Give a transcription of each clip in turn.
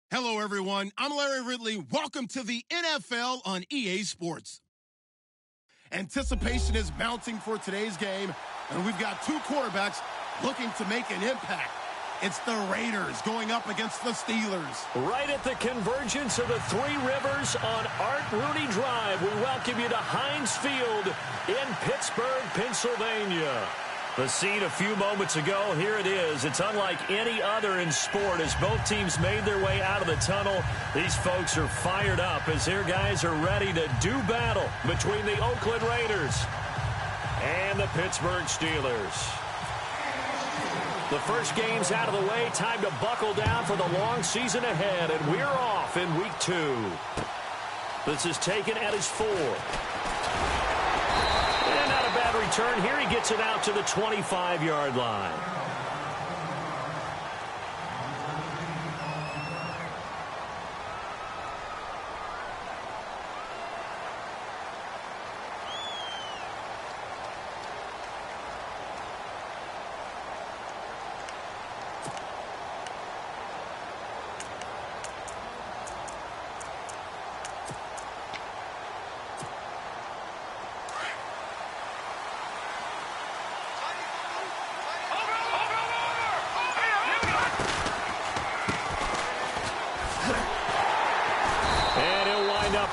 Hello, everyone. I'm Larry Ridley. Welcome to the NFL on EA Sports. Anticipation is mounting for today's game, and we've got two quarterbacks looking to make an impact. It's the Raiders going up against the Steelers. Right at the convergence of the Three Rivers on Art Rooney Drive, we welcome you to Heinz Field in Pittsburgh, Pennsylvania. The scene a few moments ago, here it is. It's unlike any other in sport as both teams made their way out of the tunnel. These folks are fired up as their guys are ready to do battle between the Oakland Raiders and the Pittsburgh Steelers. The first game's out of the way. Time to buckle down for the long season ahead, and we're off in week 2. This is taken at his 4. And not a bad return here. He gets it out to the 25-yard line.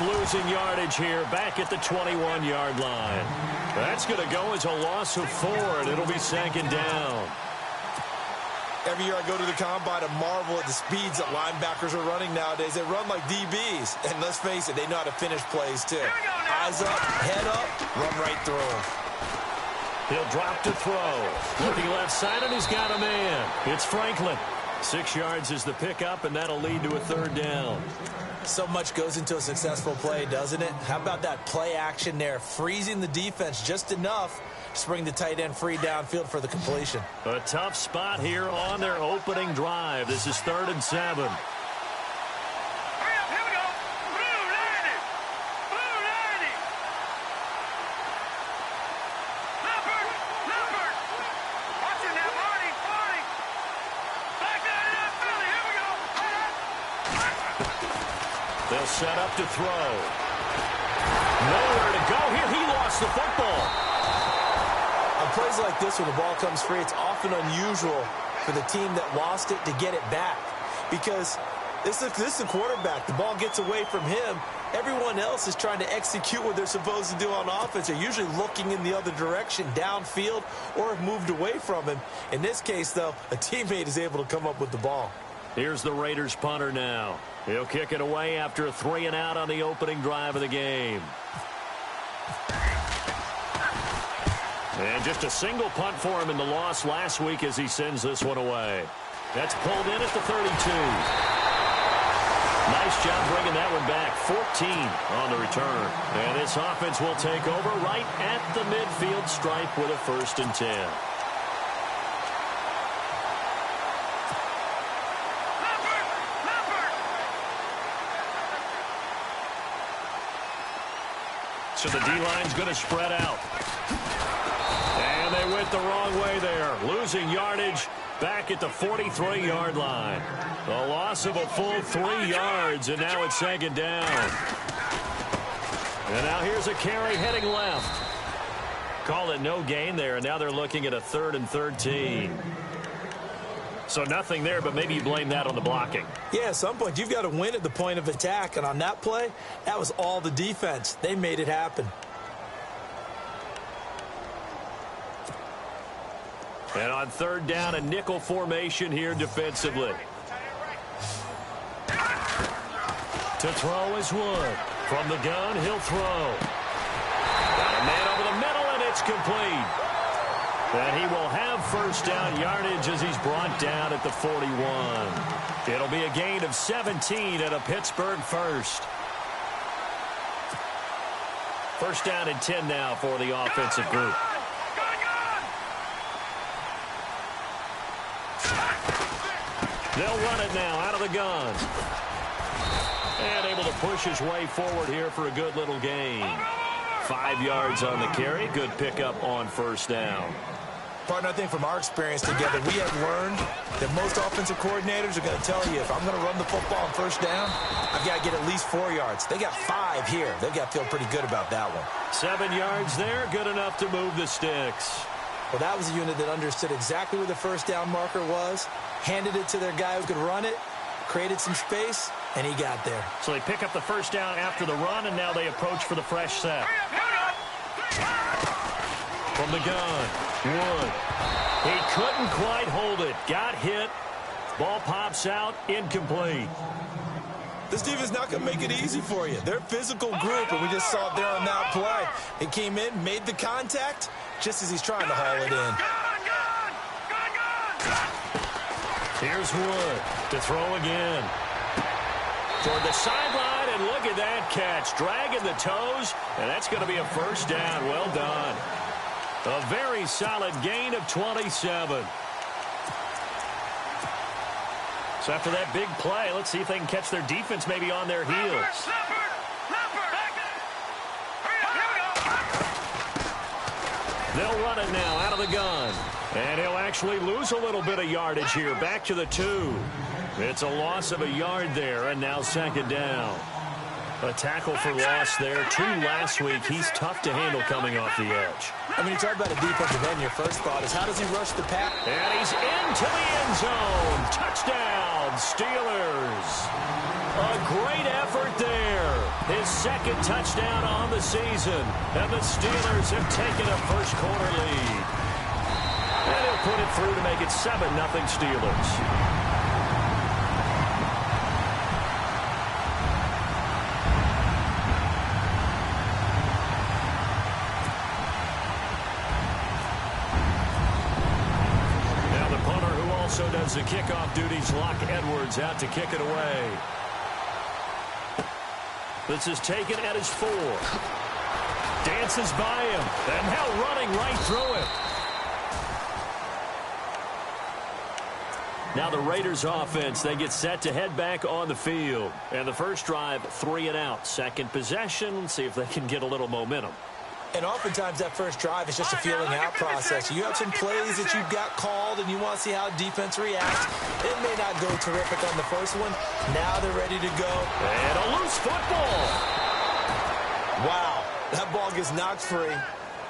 Losing yardage here back at the 21-yard line. That's going to go as a loss of 4, and it'll be 2nd down. Every year I go to the combine and marvel at the speeds that linebackers are running nowadays. They run like DBs, and let's face it, they know how to finish plays too. Eyes up, head up, run right through them. He'll drop to throw. Looking left side, and he's got a man. It's Franklin. 6 yards is the pickup, and that'll lead to a 3rd down. So much goes into a successful play, doesn't it? How about that play action there, freezing the defense just enough to bring the tight end free downfield for the completion. A tough spot here on their opening drive. This is 3rd and 7. They'll set up to throw. Nowhere to go here. He lost the football. On plays like this when the ball comes free, it's often unusual for the team that lost it to get it back. Because this is a quarterback. The ball gets away from him. Everyone else is trying to execute what they're supposed to do on offense. They're usually looking in the other direction, downfield, or have moved away from him. In this case, though, a teammate is able to come up with the ball. Here's the Raiders punter now. He'll kick it away after a 3-and-out on the opening drive of the game. And just a single punt for him in the loss last week as he sends this one away. That's pulled in at the 32. Nice job bringing that one back. 14 on the return. And this offense will take over right at the midfield stripe with a 1st and 10. So the D-line's going to spread out. And they went the wrong way there. Losing yardage back at the 43-yard line. A loss of a full 3 yards, and now it's 2nd down. And now here's a carry heading left. Call it no gain there, and now they're looking at a 3rd and 13. So nothing there, but maybe you blame that on the blocking. Yeah, at some point, you've got to win at the point of attack. And on that play, that was all the defense. They made it happen. And on 3rd down, a nickel formation here defensively. To throw is Wood. From the gun, he'll throw. Got a man over the middle, and it's complete. And he will have 1st down yardage as he's brought down at the 41. It'll be a gain of 17 and a Pittsburgh 1st. 1st down and 10 now for the offensive group. They'll run it now out of the gun. And able to push his way forward here for a good little gain. 5 yards on the carry. Good pickup on 1st down. Partner, I think from our experience together, we have learned that most offensive coordinators are going to tell you, if I'm going to run the football on first down, I've got to get at least 4 yards. They got 5 here. They've got to feel pretty good about that one. 7 yards there, good enough to move the sticks. Well, that was a unit that understood exactly where the first down marker was, handed it to their guy who could run it, created some space, and he got there. So they pick up the first down after the run, and now they approach for the fresh set. From the gun, Wood. He couldn't quite hold it. Got hit. Ball pops out, incomplete. This defense is not going to make it easy for you. They're a physical group, and we just saw it there on that play. He came in, made the contact, just as he's trying to haul it in. Here's Wood to throw again. Toward the sideline, and look at that catch. Dragging the toes, and that's going to be a first down. Well done. A very solid gain of 27. So after that big play, let's see if they can catch their defense maybe on their heels. They'll run it now out of the gun. And he'll actually lose a little bit of yardage here. Back to the 2. It's a loss of a yard there, and now second down. A tackle for loss there. 2 last week. He's tough to handle coming off the edge. I mean, you talk about a defensive end, your first thought is, how does he rush the pass? And he's into the end zone. Touchdown, Steelers. A great effort there. His second touchdown on the season. And the Steelers have taken a first quarter lead. And he'll put it through to make it 7-0 Steelers. Also does the kickoff duties. Lock Edwards out to kick it away. This is taken at his 4. Dances by him. And now running right through it. Now the Raiders offense, they get set to head back on the field. And the first drive, 3 and out. Second possession, see if they can get a little momentum. And oftentimes that first drive is just a feeling out process. You have some plays that you've got called and you want to see how defense reacts. It may not go terrific on the first one. Now they're ready to go. And a loose football. Wow. That ball gets knocked free,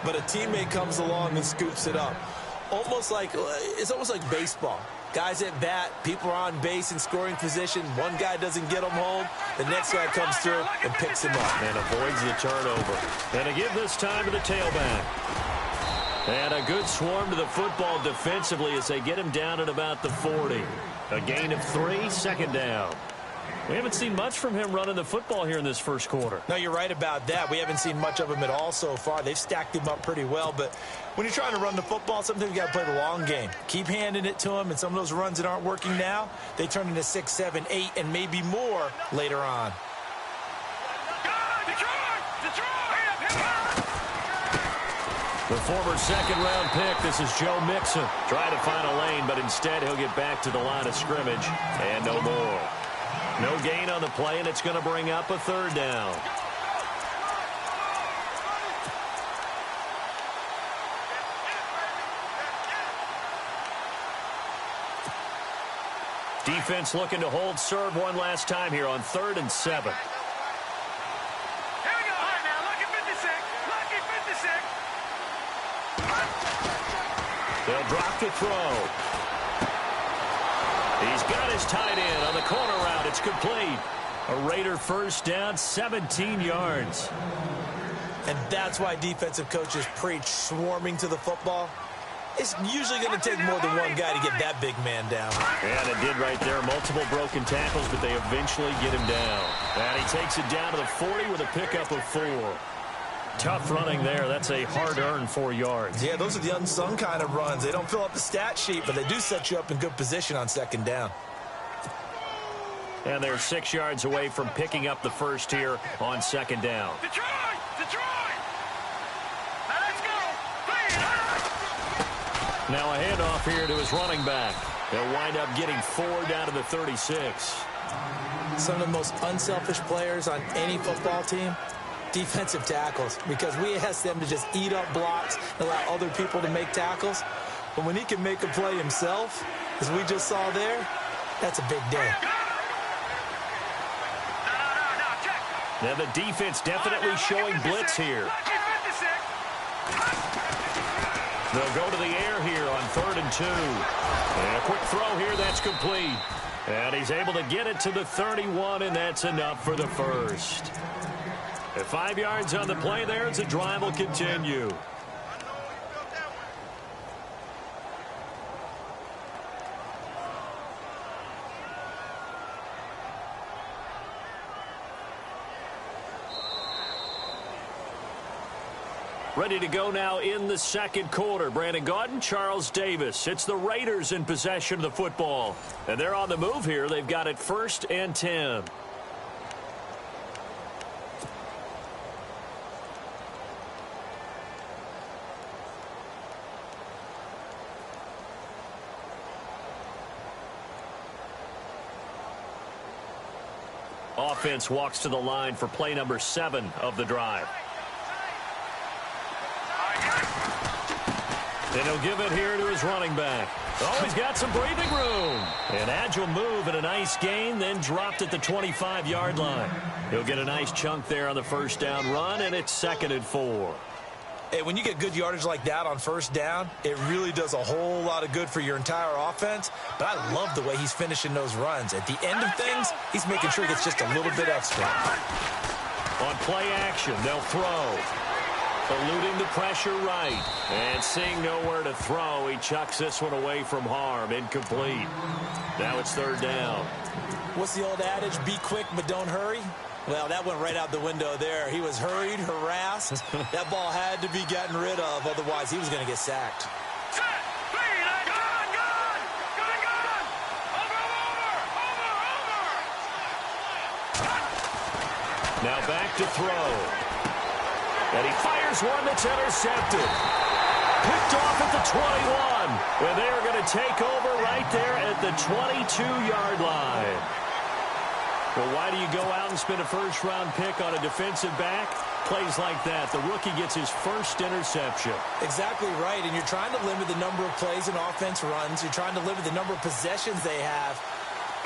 but a teammate comes along and scoops it up. It's almost like baseball. Guys at bat, people are on base in scoring position. One guy doesn't get him home. The next guy comes through and picks him up. And avoids the turnover. And to give this time to the tailback. And a good swarm to the football defensively as they get him down at about the 40. A gain of 3, second down. We haven't seen much from him running the football here in this first quarter. No, you're right about that. We haven't seen much of him at all so far. They've stacked him up pretty well, but when you're trying to run the football, sometimes you got to play the long game. Keep handing it to him, and some of those runs that aren't working now, they turn into 6, 7, 8, and maybe more later on. The former second-round pick, this is Joe Mixon. Trying to find a lane, but instead he'll get back to the line of scrimmage, and no more. No gain on the play, and it's going to bring up a third down. Defense looking to hold serve one last time here on 3rd and 7. They'll drop to throw. He's got his tight end on the corner route. It's complete. A Raider first down, 17 yards. And that's why defensive coaches preach swarming to the football. It's usually going to take more than one guy to get that big man down. And it did right there. Multiple broken tackles, but they eventually get him down. And he takes it down to the 40 with a pickup of 4. Tough running there. That's a hard-earned 4 yards. Yeah, those are the unsung kind of runs. They don't fill up the stat sheet, but they do set you up in good position on second down. And they're 6 yards away from picking up the first here on second down. Detroit! Now a handoff here to his running back. They'll wind up getting 4 down to the 36. Some of the most unselfish players on any football team, defensive tackles, because we ask them to just eat up blocks and allow other people to make tackles. But when he can make a play himself, as we just saw there, that's a big day. Now the defense definitely showing blitz here. They'll go to the air here on 3rd and 2. And a quick throw here, that's complete. And he's able to get it to the 31, and that's enough for the first. At 5 yards on the play there as the drive will continue. Ready to go now in the second quarter. Brandon Gaudin, Charles Davis. It's the Raiders in possession of the football. And they're on the move here. They've got it 1st and 10. Offense walks to the line for play number 7 of the drive. And he'll give it here to his running back. Oh, he's got some breathing room. An agile move and a nice gain, then dropped at the 25-yard line. He'll get a nice chunk there on the first down run, and it's 2nd and 4. Hey, when you get good yardage like that on first down, it really does a whole lot of good for your entire offense. But I love the way he's finishing those runs. At the end of things, he's making sure he gets just a little bit extra. On play action, they'll throw. Eluding the pressure right. And seeing nowhere to throw, he chucks this one away from harm. Incomplete. Now it's 3rd down. What's the old adage? Be quick, but don't hurry? Well, that went right out the window there. He was hurried, harassed. That ball had to be gotten rid of. Otherwise, he was going to get sacked. Now back to throw. And he fires one that's intercepted. Picked off at the 21. And they're going to take over right there at the 22-yard line. Well, why do you go out and spend a first-round pick on a defensive back? Plays like that. The rookie gets his first interception. Exactly right. And you're trying to limit the number of plays and offense runs. You're trying to limit the number of possessions they have.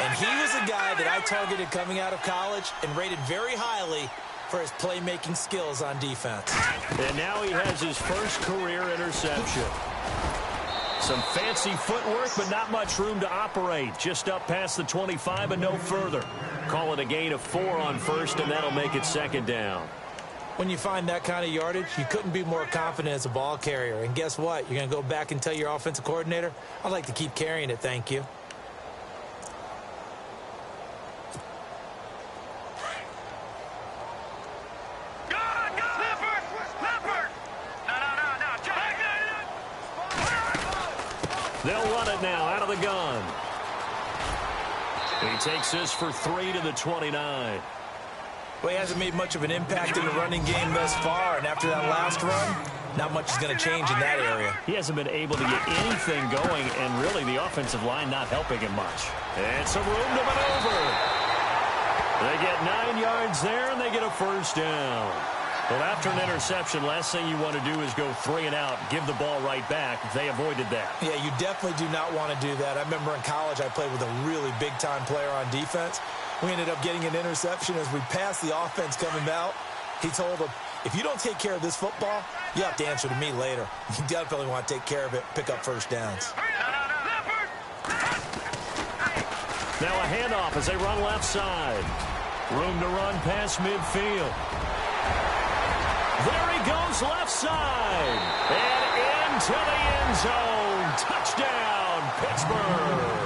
And he was a guy that I targeted coming out of college and rated very highly for his playmaking skills on defense. And now he has his first career interception. Some fancy footwork, but not much room to operate. Just up past the 25 and no further. Call it a gain of 4 on first, and that'll make it 2nd down. When you find that kind of yardage, you couldn't be more confident as a ball carrier. And guess what? You're going to go back and tell your offensive coordinator, I'd like to keep carrying it, thank you. They'll run it now out of the gun. He takes this for 3 to the 29. Well, he hasn't made much of an impact in the running game thus far, and after that last run, not much is going to change in that area. He hasn't been able to get anything going, and really the offensive line not helping him much. And some room to maneuver. They get 9 yards there, and they get a first down. Well, after an interception, last thing you want to do is go 3 and out, give the ball right back. They avoided that. Yeah, you definitely do not want to do that. I remember in college I played with a really big-time player on defense. We ended up getting an interception as we passed the offense coming out. He told him, if you don't take care of this football, you have to answer to me later. You definitely want to take care of it, pick up first downs. Now a handoff as they run left side. Room to run past midfield. There he goes left side. And into the end zone. Touchdown, Pittsburgh.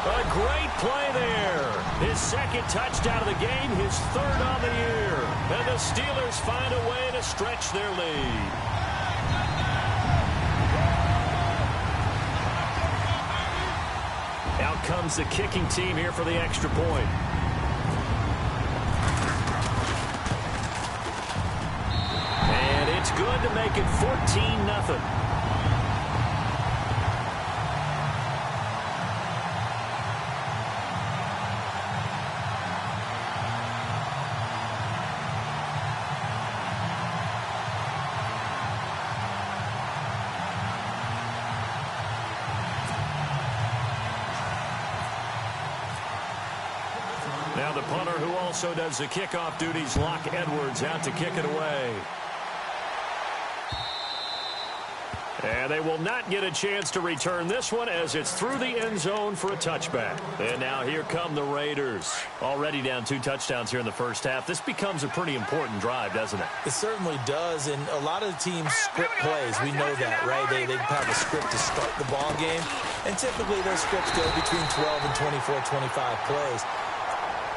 A great play there. His 2nd touchdown of the game, his 3rd on the year. And the Steelers find a way to stretch their lead. Out comes the kicking team here for the extra point. And it's good to make it 14-0. Now the punter who also does the kickoff duties, Locke Edwards, out to kick it away. And they will not get a chance to return this one as it's through the end zone for a touchback. And now here come the Raiders. Already down 2 touchdowns here in the first half. This becomes a pretty important drive, doesn't it? It certainly does, and a lot of the teams script plays. We know that, right? They have a script to start the ball game, and typically those scripts go between 12 and 24, 25 plays.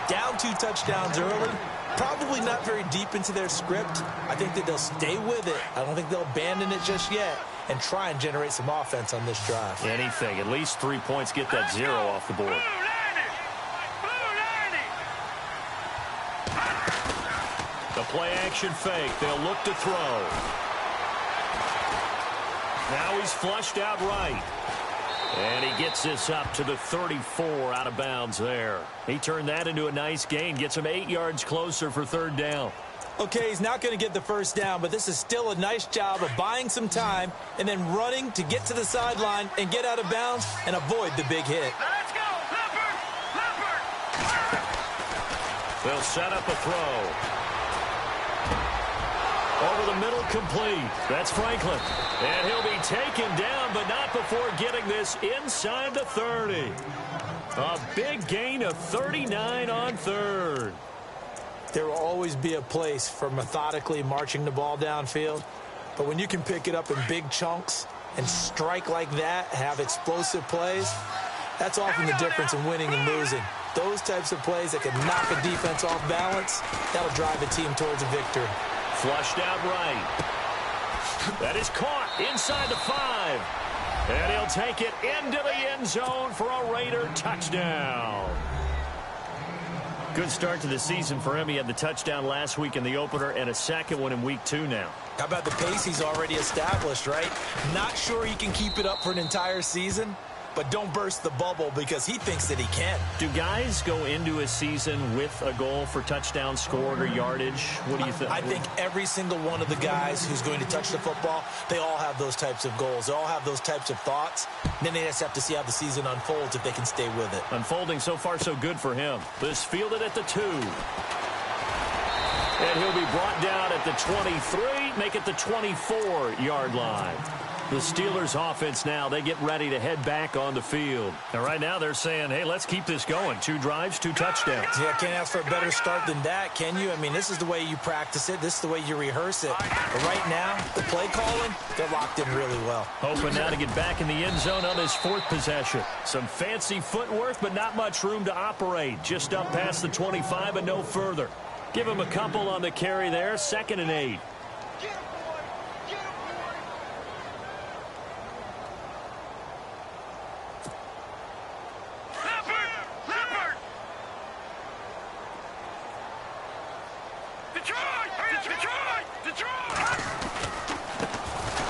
Down 2 touchdowns early, probably not very deep into their script. I think that they'll stay with it. I don't think they'll abandon it just yet and try and generate some offense on this drive. Anything. At least 3 points, get that 0 off the board. The play action fake. They'll look to throw. Now he's flushed out right. And he gets this up to the 34 out of bounds there. He turned that into a nice gain. Gets him 8 yards closer for 3rd down. Okay, he's not going to get the first down, but this is still a nice job of buying some time and then running to get to the sideline and get out of bounds and avoid the big hit. Let's go, Leopard! They'll set up a throw. Over the middle, complete. That's Franklin. And he'll be taken down, but not before getting this inside the 30. A big gain of 39 on 3rd. There will always be a place for methodically marching the ball downfield, but when you can pick it up in big chunks and strike like that, have explosive plays, that's often the difference in winning and losing. Those types of plays that can knock a defense off balance, that'll drive a team towards a victory. Flushed out right. That is caught inside the 5. And he'll take it into the end zone for a Raider touchdown. Good start to the season for him. He had the touchdown last week in the opener and a second one in week 2 now. How about the pace he's already established, right? Not sure he can keep it up for an entire season, but don't burst the bubble because he thinks that he can. Do guys go into a season with a goal for touchdown scored or yardage? What do you think? I think every single one of the guys who's going to touch the football, they all have those types of goals. They all have those types of thoughts. And then they just have to see how the season unfolds if they can stay with it. Unfolding so far so good for him. This fielded at the 2. And he'll be brought down at the 23, make it the 24-yard line. The Steelers offense now, they get ready to head back on the field. And right now they're saying, hey, let's keep this going. 2 drives, 2 touchdowns. Yeah, can't ask for a better start than that, can you? I mean, this is the way you practice it. This is the way you rehearse it. But right now, the play calling, they're locked in really well. Hoping now to get back in the end zone on his 4th possession. Some fancy footwork, but not much room to operate. Just up past the 25 and no further. Give him a couple on the carry there. 2nd and 8.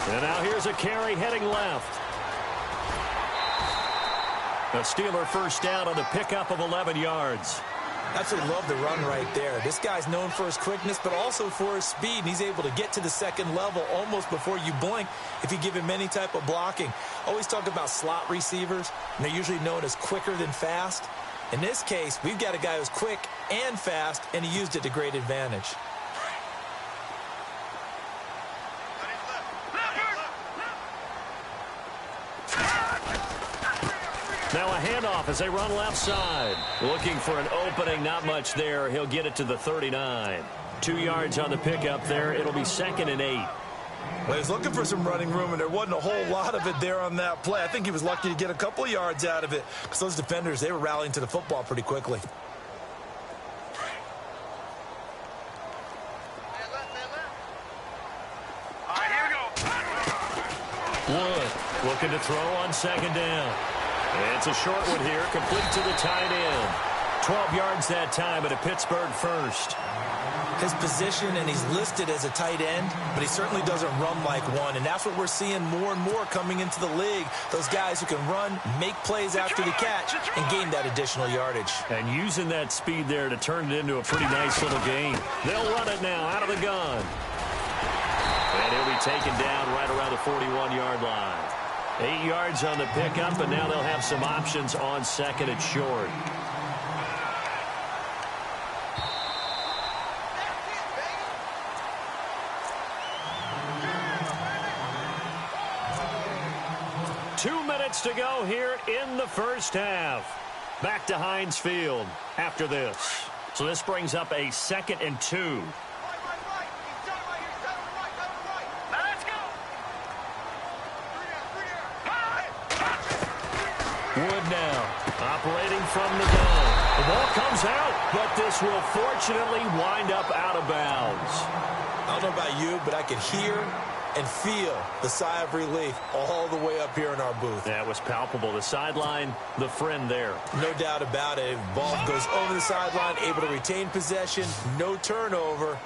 And now here's a carry heading left. A Steeler first down on the pickup of 11 yards. Absolutely love the run right there. This guy's known for his quickness, but also for his speed. And he's able to get to the 2nd level almost before you blink if you give him any type of blocking. Always talk about slot receivers, and they're usually known as quicker than fast. In this case, we've got a guy who's quick and fast, and he used it to great advantage. Now a handoff as they run left side. Looking for an opening, not much there. He'll get it to the 39. 2 yards on the pickup there. It'll be 2nd and 8. Well, he's looking for some running room, and there wasn't a whole lot of it there on that play. I think he was lucky to get a couple of yards out of it because those defenders, they were rallying to the football pretty quickly. Wood looking to throw on 2nd down. It's a short one here, complete to the tight end. 12 yards that time, and a Pittsburgh first. His position, and he's listed as a tight end, but he certainly doesn't run like one, and that's what we're seeing more and more coming into the league. Those guys who can run, make plays after the catch, and gain that additional yardage. And using that speed there to turn it into a pretty nice little game. They'll run it now out of the gun. And he'll be taken down right around the 41-yard line. 8 yards on the pickup, and now they'll have some options on 2nd and short. minutes to go here in the first half. Back to Heinz Field after this. So this brings up a 2nd and 2. Right. Let's go. Wood now operating from the gun. The ball comes out, but this will fortunately wind up out of bounds. I don't know about you, but I could hear and feel the sigh of relief all the way up here in our booth. That was palpable. The sideline, the friend there. No doubt about it. Ball goes over the sideline, able to retain possession, no turnover.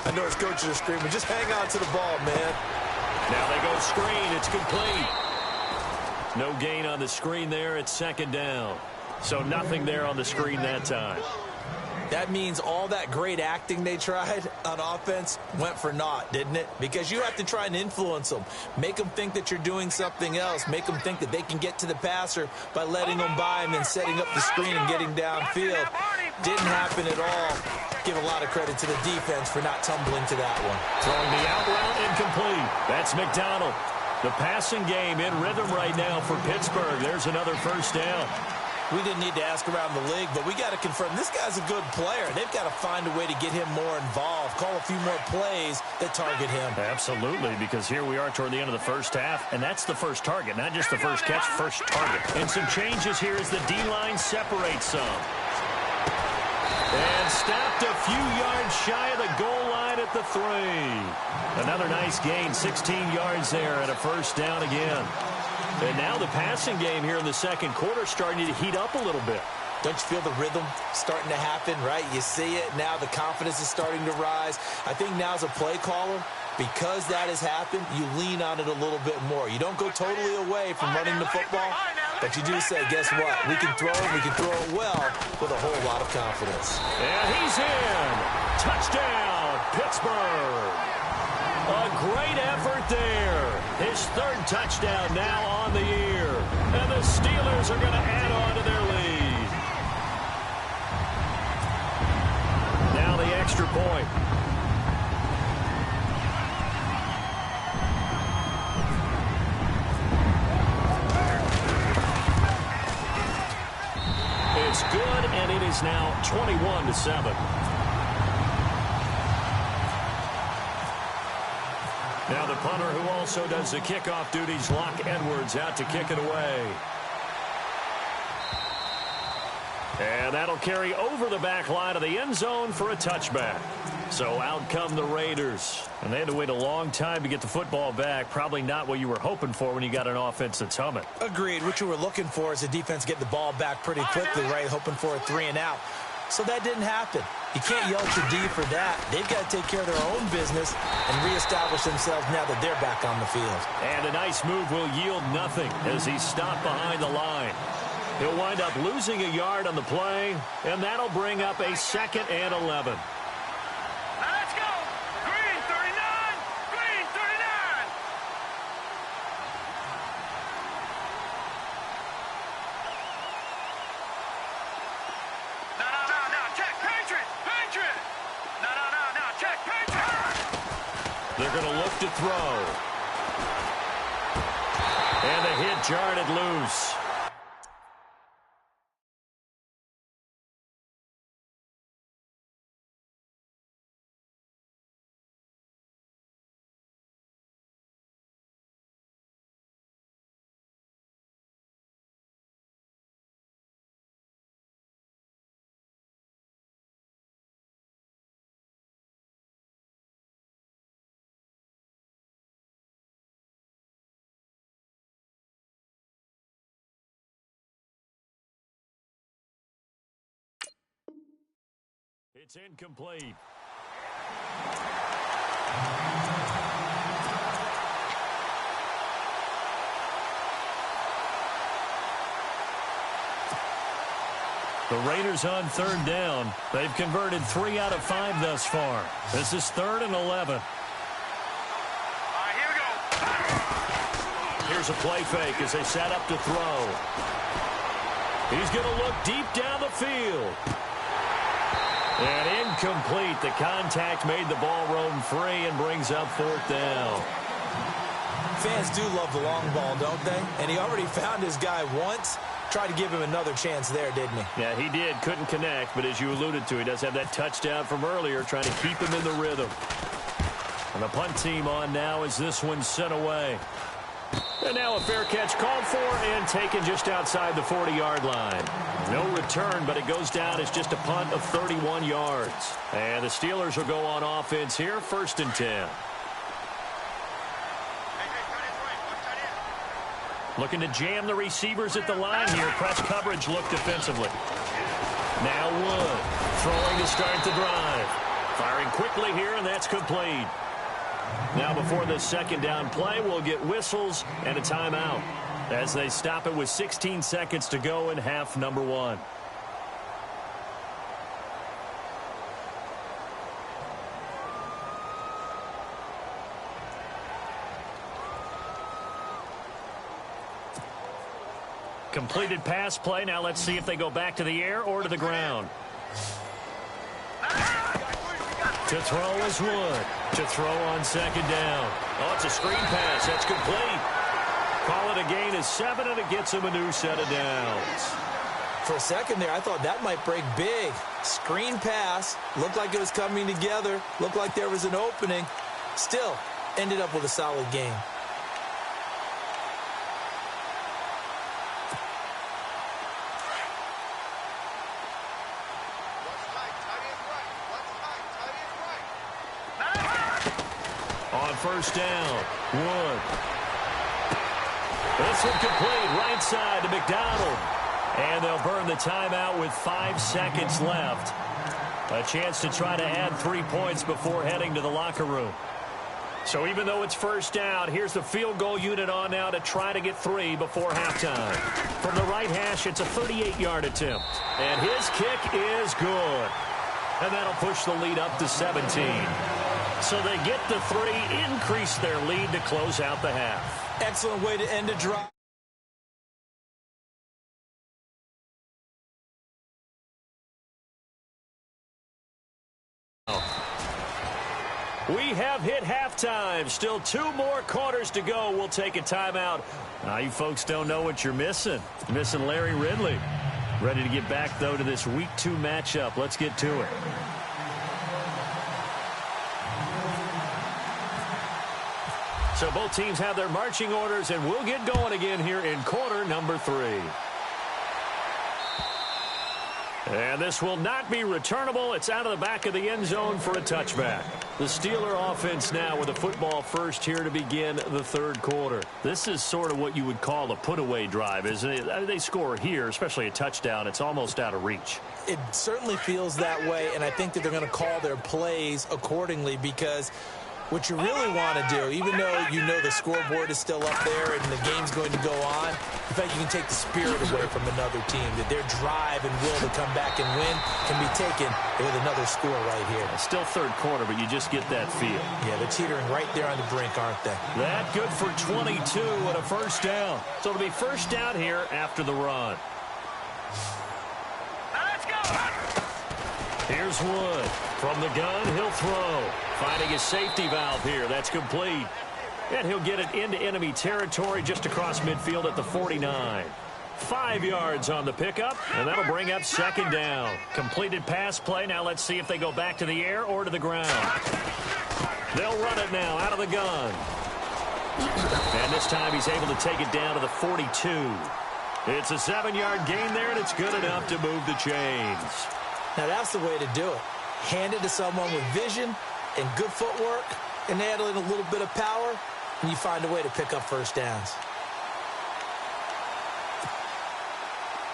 I know his coaches are screaming, just hang on to the ball, man. Now they go screen. It's complete. No gain on the screen there. It's 2nd down. So nothing there on the screen that time. That means all that great acting they tried on offense went for naught, didn't it? Because you have to try and influence them. Make them think that you're doing something else. Make them think that they can get to the passer by letting them by him and setting up the screen and getting downfield. Didn't happen at all. Give a lot of credit to the defense for not tumbling to that one. Throwing the out route incomplete. That's McDonald. The passing game in rhythm right now for Pittsburgh. There's another first down. We didn't need to ask around the league, but we got to confirm this guy's a good player. They've got to find a way to get him more involved, call a few more plays that target him. Absolutely, because here we are toward the end of the first half, and that's the first target, not just the first catch, first target. And some changes here as the D-line separates some. And stopped a few yards shy of the goal line at the 3. Another nice gain, 16 yards there and a first down again. And now the passing game here in the second quarter starting to heat up a little bit. Don't you feel the rhythm starting to happen, right? You see it. Now the confidence is starting to rise. I think now as a play caller, because that has happened, you lean on it a little bit more. You don't go totally away from running the football, but you do say, guess what? We can throw it well with a whole lot of confidence. And he's in. Touchdown, Pittsburgh. A great effort there. His 3rd touchdown now on the year. And the Steelers are going to add on to their lead. Now the extra point. It's good, and it is now 21-7. Now the punter who also does the kickoff duties, Locke Edwards, out to kick it away. And that'll carry over the back line of the end zone for a touchback. So out come the Raiders. And they had to wait a long time to get the football back. Probably not what you were hoping for when you got an offense that's humming. Agreed. What you were looking for is the defense get the ball back pretty quickly, right? Hoping for a 3 and out. So that didn't happen. You can't yell at your D for that. They've got to take care of their own business and reestablish themselves now that they're back on the field. And a nice move will yield nothing as he's stopped behind the line. He'll wind up losing a yard on the play, and that'll bring up a 2nd and 11. Let's go. Green 39. Green 39. No. Check. Patriot. No. Check. Patriot. They're going to look to throw. And the hit jarred it loose. It's incomplete. The Raiders on 3rd down. They've converted 3 out of 5 thus far. This is 3rd and 11. All right, here we go. Here's a play fake as they set up to throw. He's going to look deep down the field. And incomplete. The contact made the ball roam free and brings up 4th down. Fans do love the long ball, don't they? And he already found his guy once. Tried to give him another chance there, didn't he? Yeah, he did. Couldn't connect, but as you alluded to, he does have that touchdown from earlier, trying to keep him in the rhythm. And the punt team on now as this one's sent away. And now a fair catch called for and taken just outside the 40-yard line. No return, but it goes down as just a punt of 31 yards. And the Steelers will go on offense here, 1st and 10. Looking to jam the receivers at the line here. Press coverage look defensively. Now Wood throwing to start the drive. Firing quickly here, and that's complete. Now before this 2nd down play, we'll get whistles and a timeout as they stop it with 16 seconds to go in half number 1. Completed pass play. Now let's see if they go back to the air or to the ground. To throw is Wood. To throw on 2nd down. Oh, it's a screen pass. That's complete. Call it a gain of 7, and it gets him a new set of downs. For a second there, I thought that might break big. Screen pass. Looked like it was coming together. Looked like there was an opening. Still, ended up with a solid game. On 1st down, Wood. This one complete, right side to McDonald. And they'll burn the timeout with 5 seconds left. A chance to try to add 3 points before heading to the locker room. So even though it's 1st down, here's the field goal unit on now to try to get 3 before halftime. From the right hash, it's a 38-yard attempt. And his kick is good. And that'll push the lead up to 17. So they get the 3, increase their lead to close out the half. Excellent way to end a drive. We have hit halftime. Still 2 more quarters to go. We'll take a timeout. Now, you folks don't know what you're missing. You're missing Larry Ridley. Ready to get back, though, to this Week 2 matchup. Let's get to it. So both teams have their marching orders, and we'll get going again here in quarter number 3. And this will not be returnable. It's out of the back of the end zone for a touchback. The Steeler offense now with a football first here to begin the 3rd quarter. This is sort of what you would call a put-away drive, isn't it? They score here, especially a touchdown. It's almost out of reach. It certainly feels that way, and I think that they're going to call their plays accordingly because what you really want to do, even though you know the scoreboard is still up there and the game's going to go on, in fact, you can take the spirit away from another team, that their drive and will to come back and win can be taken with another score right here. Still 3rd quarter, but you just get that feel. Yeah, they're teetering right there on the brink, aren't they? That good for 22 and a 1st down. So it'll be 1st down here after the run. Let's go! Here's Wood. From the gun, he'll throw. Finding his safety valve here. That's complete. And he'll get it into enemy territory just across midfield at the 49. 5 yards on the pickup, and that'll bring up 2nd down. Completed pass play. Now let's see if they go back to the air or to the ground. They'll run it now out of the gun. And this time he's able to take it down to the 42. It's a 7-yard gain there, and it's good enough to move the chains. Now that's the way to do it. Hand it to someone with vision and good footwork, and add in a little bit of power, and you find a way to pick up 1st downs.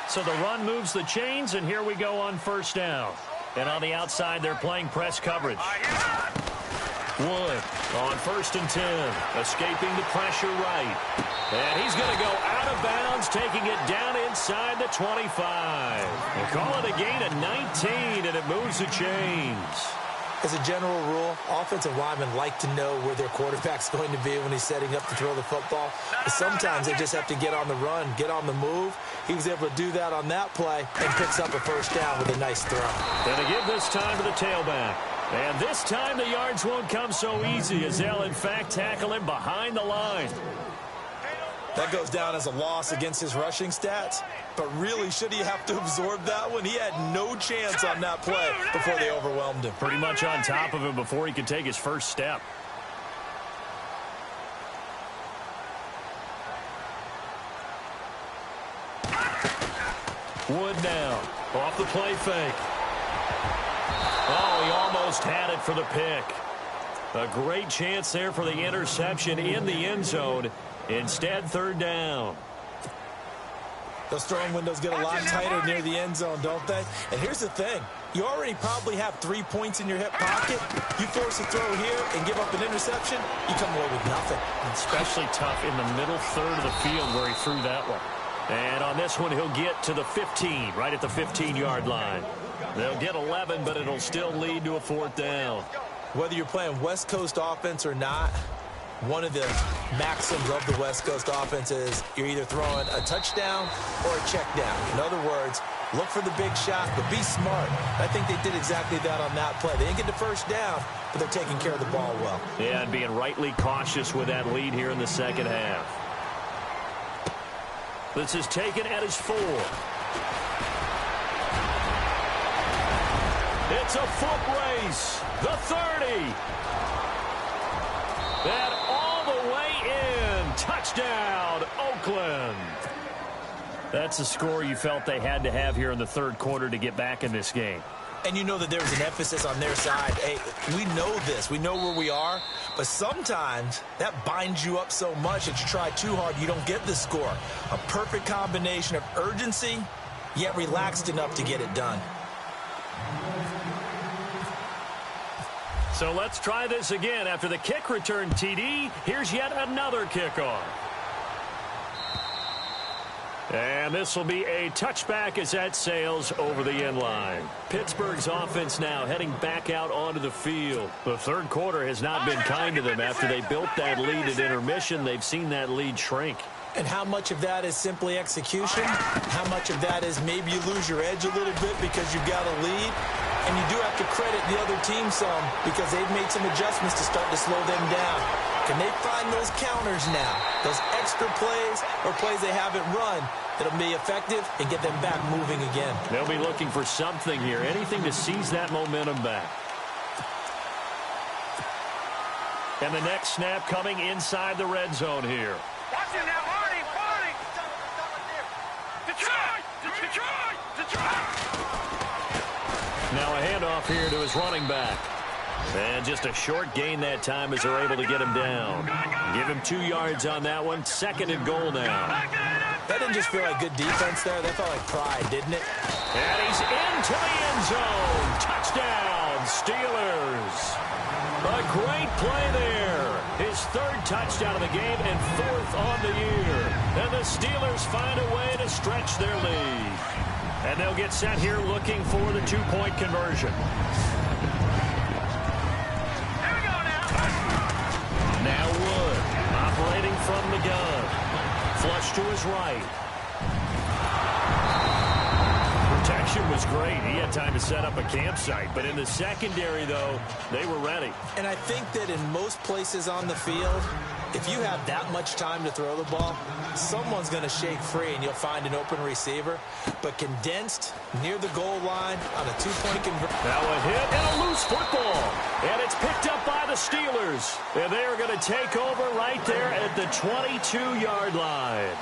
So the run moves the chains, and here we go on 1st down. And on the outside, they're playing press coverage. Wood on 1st and 10, escaping the pressure right. And he's going to go out of bounds, taking it down inside the 25. And call it a gain of 19, and it moves the chains. As a general rule, offensive linemen like to know where their quarterback's going to be when he's setting up to throw the football. But sometimes they just have to get on the run, get on the move. He was able to do that on that play and picks up a 1st down with a nice throw. Going to give this time to the tailback. And this time the yards won't come so easy as they'll, in fact, tackle him behind the line. That goes down as a loss against his rushing stats. But really, should he have to absorb that one? He had no chance on that play before they overwhelmed him. Pretty much on top of him before he could take his first step. Wood now. Off the play fake. Oh, he almost had it for the pick. A great chance there for the interception in the end zone. Instead, third down. Those throwing windows get a lot tighter near the end zone, don't they? And here's the thing. You already probably have 3 points in your hip pocket. You force a throw here and give up an interception, you come away with nothing. Especially tough in the middle third of the field where he threw that one. And on this one, he'll get to the 15, right at the 15-yard line. They'll get 11, but it'll still lead to a fourth down. Whether you're playing West Coast offense or not, one of the maxims of the West Coast offense is you're either throwing a touchdown or a check down. In other words, look for the big shot, but be smart. I think they did exactly that on that play. They didn't get the first down, but they're taking care of the ball well. Yeah, and being rightly cautious with that lead here in the second half. This is taken at his 4. It's a foot race. The 30. And all the way in. Touchdown, Oakland. That's a score you felt they had to have here in the third quarter to get back in this game. And you know that there's an emphasis on their side. Hey, we know this. We know where we are. But sometimes that binds you up so much that you try too hard, you don't get the score. A perfect combination of urgency, yet relaxed enough to get it done. So let's try this again. After the kick return TD, here's yet another kickoff. And this will be a touchback as that sails over the end line. Pittsburgh's offense now heading back out onto the field. The third quarter has not been kind to them. After they built that lead at intermission, they've seen that lead shrink. And how much of that is simply execution? How much of that is maybe you lose your edge a little bit because you've got a lead? And you do have to credit the other team some because they've made some adjustments to start to slow them down. Can they find those counters now? Those extra plays or plays they haven't run that'll be effective and get them back moving again. They'll be looking for something here, anything to seize that momentum back. And the next snap coming inside the red zone here. Watch it now, Arnie. Detroit! Now a handoff here to his running back. And just a short gain that time as they're able to get him down. Give him 2 yards on that one. Second and goal now. That didn't just feel like good defense there. That felt like pride, didn't it? And he's into the end zone. Touchdown, Steelers. A great play there. His third touchdown of the game and 4th on the year. And the Steelers find a way to stretch their lead. And they'll get set here looking for the 2-point conversion. Here we go now. Now Wood, operating from the gun. Flush to his right. Protection was great. He had time to set up a campsite. But in the secondary, though, they were ready. And I think that in most places on the field, if you have that much time to throw the ball, someone's going to shake free and you'll find an open receiver. But condensed near the goal line on a 2-point conversion. Now a hit and a loose football. And it's picked up by the Steelers. And they are going to take over right there at the 22-yard line.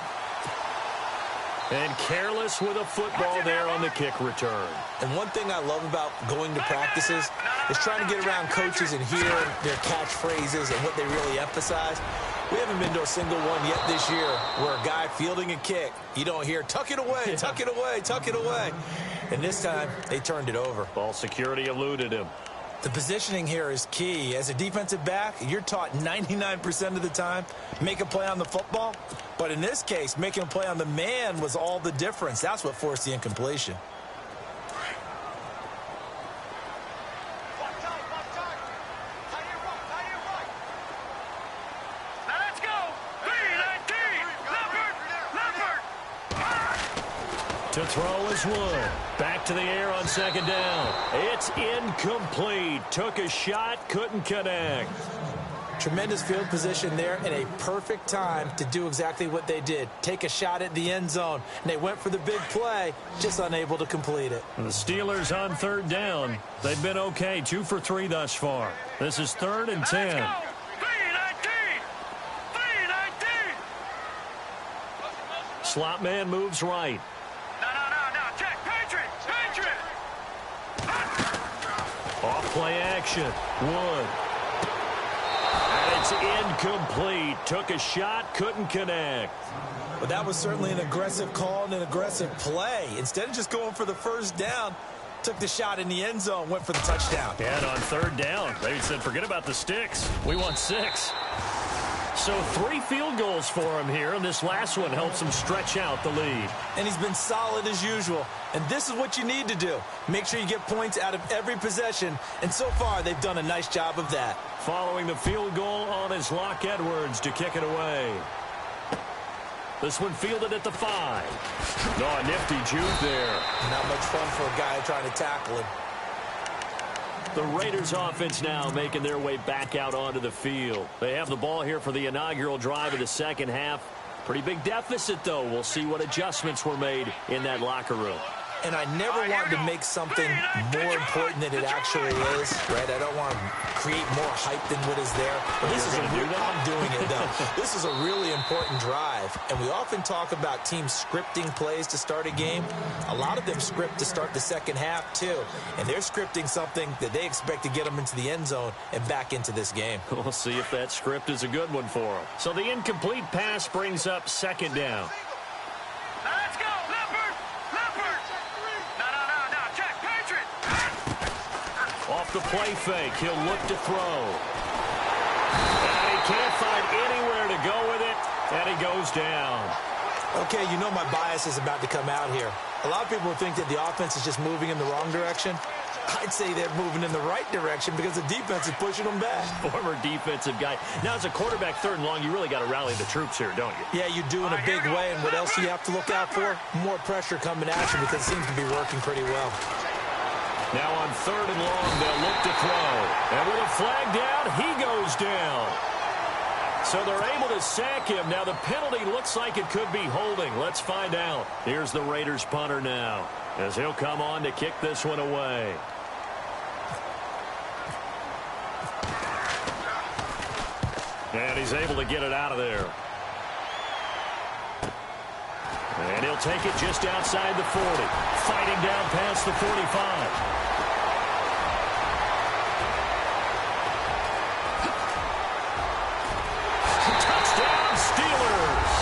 And careless with a football there on the kick return. And one thing I love about going to practices is trying to get around coaches and hear their catchphrases and what they really emphasize. We haven't been to a single one yet this year where a guy fielding a kick, you don't hear, tuck it away, tuck it away, tuck it away. And this time, they turned it over. Ball security eluded him. The positioning here is key. As a defensive back, you're taught 99% of the time, make a play on the football. But in this case, making a play on the man was all the difference. That's what forced the incompletion. Now let's go. To throw is Wood. Back to the air on second down. It's incomplete. Took a shot, couldn't connect. Tremendous field position there and a perfect time to do exactly what they did. Take a shot at the end zone. And they went for the big play, just unable to complete it. The Steelers on third down. They've been okay, 2 for 3 thus far. This is 3rd and 10. Let's go. 3-19. Slot man moves right. No. Check. Patriot. Off play action. Wood. And it's incomplete. Took a shot, couldn't connect. But that was certainly an aggressive call and an aggressive play. Instead of just going for the first down, took the shot in the end zone, went for the touchdown. And on third down, they said, forget about the sticks. We want 6. So 3 field goals for him here, and this last one helps him stretch out the lead. And he's been solid as usual. And this is what you need to do. Make sure you get points out of every possession. And so far, they've done a nice job of that. Following the field goal on is Locke Edwards to kick it away. This one fielded at the 5. No, a nifty juke there. Not much fun for a guy trying to tackle him. The Raiders offense now making their way back out onto the field. They have the ball here for the inaugural drive of the second half. Pretty big deficit, though. We'll see what adjustments were made in that locker room. And I never want to make something more important than it actually is, right? I don't want to create more hype than what is there. But this is I'm doing it, though. This is a really important drive. And we often talk about teams scripting plays to start a game. A lot of them script to start the second half, too. And they're scripting something that they expect to get them into the end zone and back into this game. We'll see if that script is a good one for them. So the incomplete pass brings up second down. Let's go. Leopard. No. Check. Patriot. Off the play fake, he'll look to throw. And he can't find anywhere to go with it, and he goes down. Okay, you know my bias is about to come out here. A lot of people think that the offense is just moving in the wrong direction. I'd say they're moving in the right direction because the defense is pushing them back. Former defensive guy. Now, as a quarterback, 3rd and long, you really got to rally the troops here, don't you? Yeah, you do in a big way. And what else do you have to look out for? More pressure coming at you because it seems to be working pretty well. Now on 3rd and long, they'll look to throw. And with a flag down, he goes down. So they're able to sack him. Now the penalty looks like it could be holding. Let's find out. Here's the Raiders punter now, as he'll come on to kick this one away. And he's able to get it out of there. And he'll take it just outside the 40. Fighting down past the 45. Touchdown, Steelers!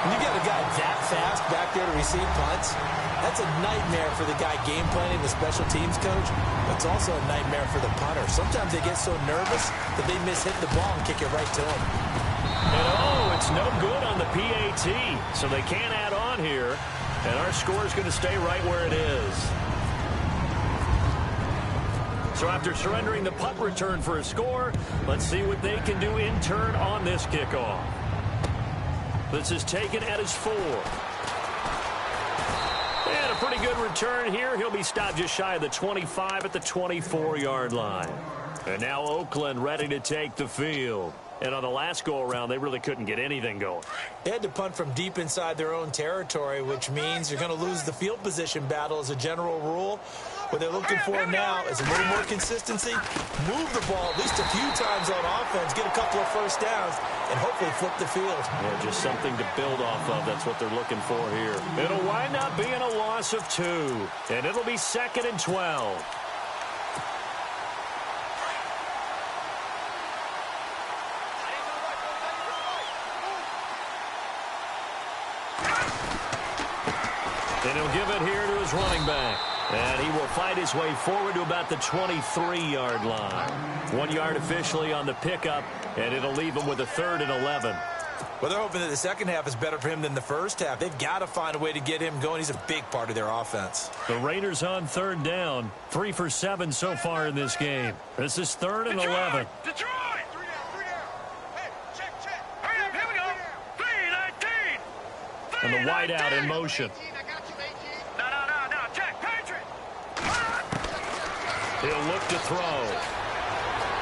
When you got a guy that fast back there to receive punts, that's a nightmare for the guy game planning, the special teams coach. But it's also a nightmare for the punter. Sometimes they get so nervous that they hit the ball and kick it right to him. And it's no good on the PAT, so they can't add on here. And our score is going to stay right where it is. So after surrendering the punt return for a score, let's see what they can do in turn on this kickoff. This is taken at his 4. And a pretty good return here. He'll be stopped just shy of the 25 at the 24-yard line. And now Oakland ready to take the field. And on the last go-around, they really couldn't get anything going. They had to punt from deep inside their own territory, which means you're going to lose the field position battle as a general rule. What they're looking for now is a little more consistency, move the ball at least a few times on offense, get a couple of first downs, and hopefully flip the field. Yeah, just something to build off of. That's what they're looking for here. It'll wind up being a loss of 2, and it'll be 2nd and 12. And he'll give it here to his running back. And he will fight his way forward to about the 23-yard line. 1 yard officially on the pickup, and it'll leave him with a 3rd and 11. Well, they're hoping that the second half is better for him than the first half. They've got to find a way to get him going. He's a big part of their offense. The Raiders on 3rd down. 3 for 7 so far in this game. This is 3rd and 11. Detroit! Hurry up, here we go. 3-19. And the wideout in motion. No, check, Patriot. He'll look to throw.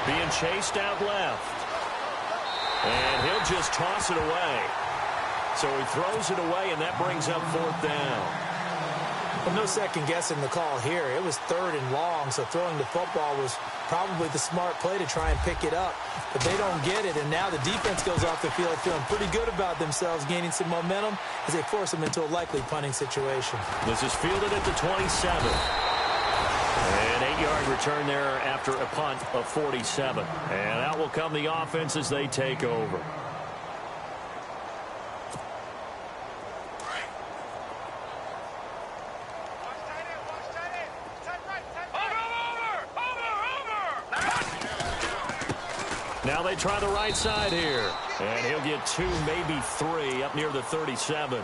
Being chased out left. And he'll just toss it away. So he throws it away, and that brings up 4th down. Well, no second guessing the call here. It was 3rd and long, so throwing the football was probably the smart play to try and pick it up. But they don't get it, and now the defense goes off the field feeling pretty good about themselves, gaining some momentum as they force them into a likely punting situation. This is fielded at the 27. An 8-yard return there after a punt of 47. And out will come the offense as they take over. Now they try the right side here. And he'll get 2, maybe 3 up near the 37.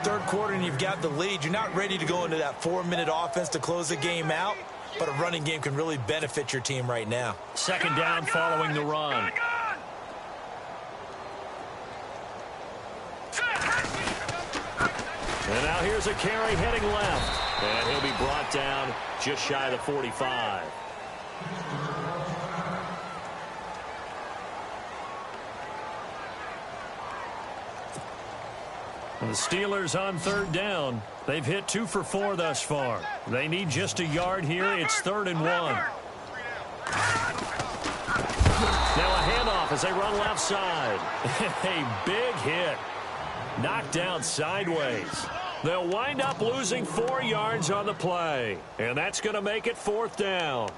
Third quarter and you've got the lead. You're not ready to go into that 4-minute offense to close the game out, but a running game can really benefit your team right now. 2nd down following the run. And now here's a carry heading left. And he'll be brought down just shy of the 45. The Steelers on 3rd down. They've hit 2 for 4 thus far. They need just a yard here. It's 3rd and 1. Now a handoff as they run left side. A big hit. Knocked down sideways. They'll wind up losing 4 yards on the play. And that's going to make it 4th down.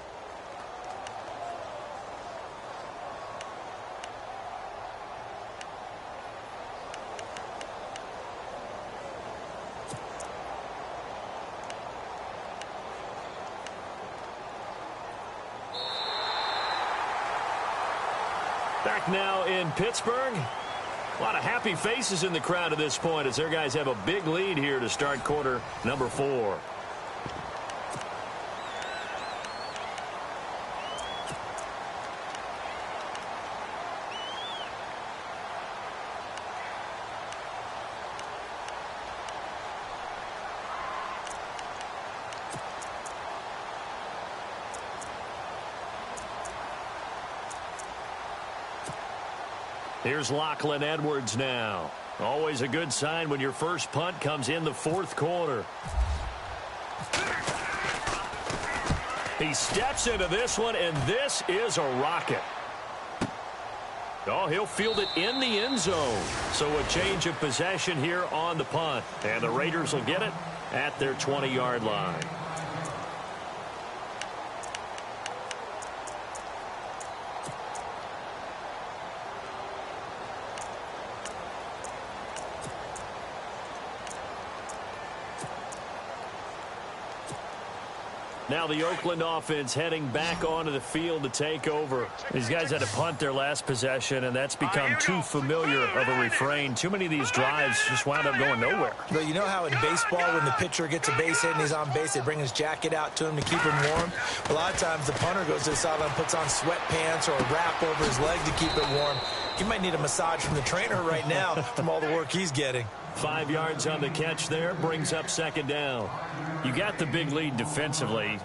Back now in Pittsburgh. A lot of happy faces in the crowd at this point as their guys have a big lead here to start quarter number 4. Here's Lachlan Edwards now. Always a good sign when your first punt comes in the 4th quarter. He steps into this one, and this is a rocket. Oh, he'll field it in the end zone. So a change of possession here on the punt. And the Raiders will get it at their 20-yard line. Now the Oakland offense heading back onto the field to take over. These guys had to punt their last possession, and that's become too familiar of a refrain. Too many of these drives just wound up going nowhere. But you know how in baseball when the pitcher gets a base hit and he's on base, they bring his jacket out to him to keep him warm? A lot of times the punter goes to the sideline, puts on sweatpants or a wrap over his leg to keep it warm. He might need a massage from the trainer right now from all the work he's getting. 5 yards on the catch there, brings up 2nd down. You got the big lead defensively,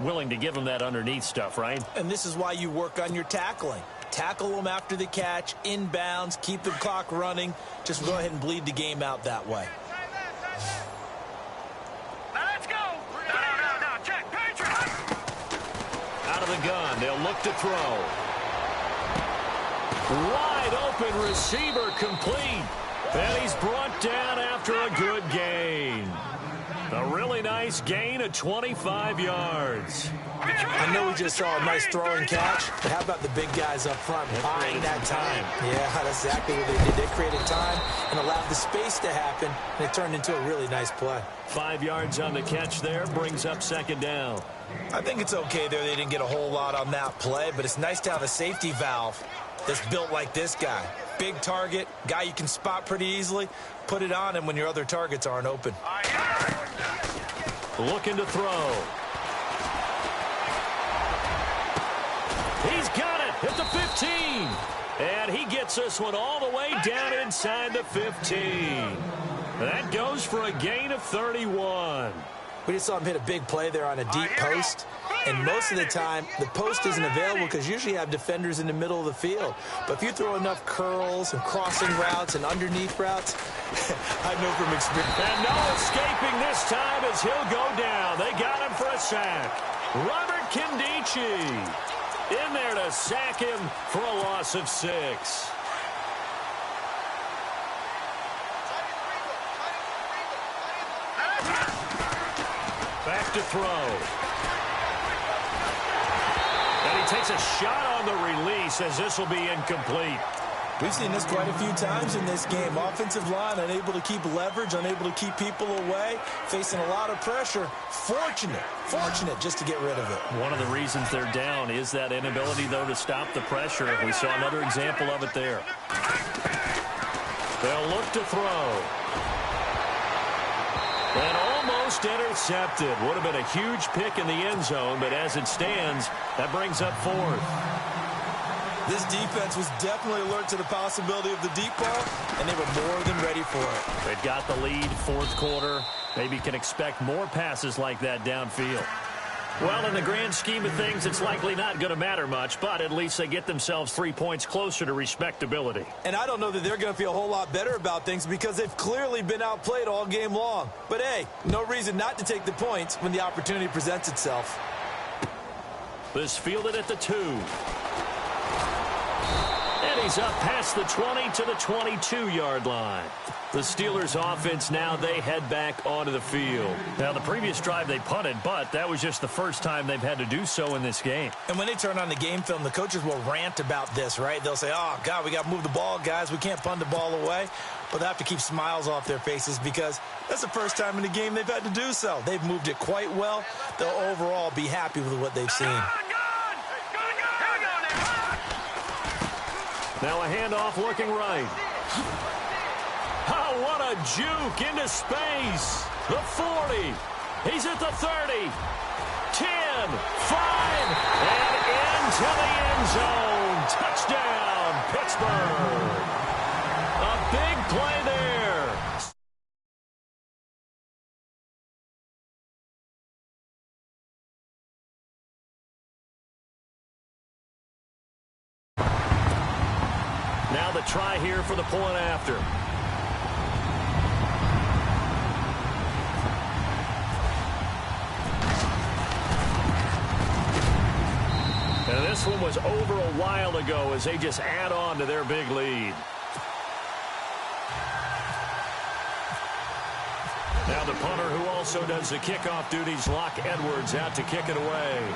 willing to give them that underneath stuff, right? And this is why you work on your tackling. Tackle them after the catch, inbounds, keep the clock running. Just go ahead and bleed the game out that way. Now let's go. No, check, Patriot. Out of the gun, they'll look to throw. Wide open receiver complete. And he's brought down after a good gain. A really nice gain of 25 yards. I know we just saw a nice throwing catch, but how about the big guys up front buying that time? Yeah, that's exactly what they did. They created time and allowed the space to happen, and it turned into a really nice play. 5 yards on the catch there, brings up 2nd down. I think it's okay there. They didn't get a whole lot on that play, but it's nice to have a safety valve that's built like this guy. Big target, guy you can spot pretty easily. Put it on him when your other targets aren't open. Looking to throw. He's got it at the 15. And he gets this one all the way down inside the 15. That goes for a gain of 31. We just saw him hit a big play there on a deep post. And most of the time, the post isn't available because usually you have defenders in the middle of the field. But if you throw enough curls and crossing routes and underneath routes, I know from experience. And no escaping this time as he'll go down. They got him for a sack. Robert Kindici in there to sack him for a loss of 6. Back to throw. And he takes a shot on the release as this will be incomplete. We've seen this quite a few times in this game. Offensive line unable to keep leverage, unable to keep people away, facing a lot of pressure. Fortunate just to get rid of it. One of the reasons they're down is that inability, though, to stop the pressure. We saw another example of it there. They'll look to throw. And almost intercepted. Would have been a huge pick in the end zone, but as it stands, that brings up 4th. This defense was definitely alert to the possibility of the deep ball, and they were more than ready for it. They've got the lead, 4th quarter. Maybe can expect more passes like that downfield. Well, in the grand scheme of things, it's likely not going to matter much, but at least they get themselves 3 points closer to respectability. And I don't know that they're going to feel a whole lot better about things because they've clearly been outplayed all game long. But, hey, no reason not to take the points when the opportunity presents itself. This fielded at the 2. And he's up past the 20 to the 22-yard line. The Steelers offense now, they head back onto the field. Now, the previous drive they punted, but that was just the first time they've had to do so in this game. And when they turn on the game film, the coaches will rant about this, right? They'll say, oh, God, we got to move the ball, guys. We can't punt the ball away. But they have to keep smiles off their faces because that's the first time in the game they've had to do so. They've moved it quite well. They'll overall be happy with what they've seen. Now a handoff looking right. Oh, what a juke into space. The 40. He's at the 30. 10, 5, and into the end zone. Touchdown, Pittsburgh. A big play there. Now the try here for the point after. And this one was over a while ago as they just add on to their big lead. Now the punter who also does the kickoff duties, Locke Edwards, out to kick it away.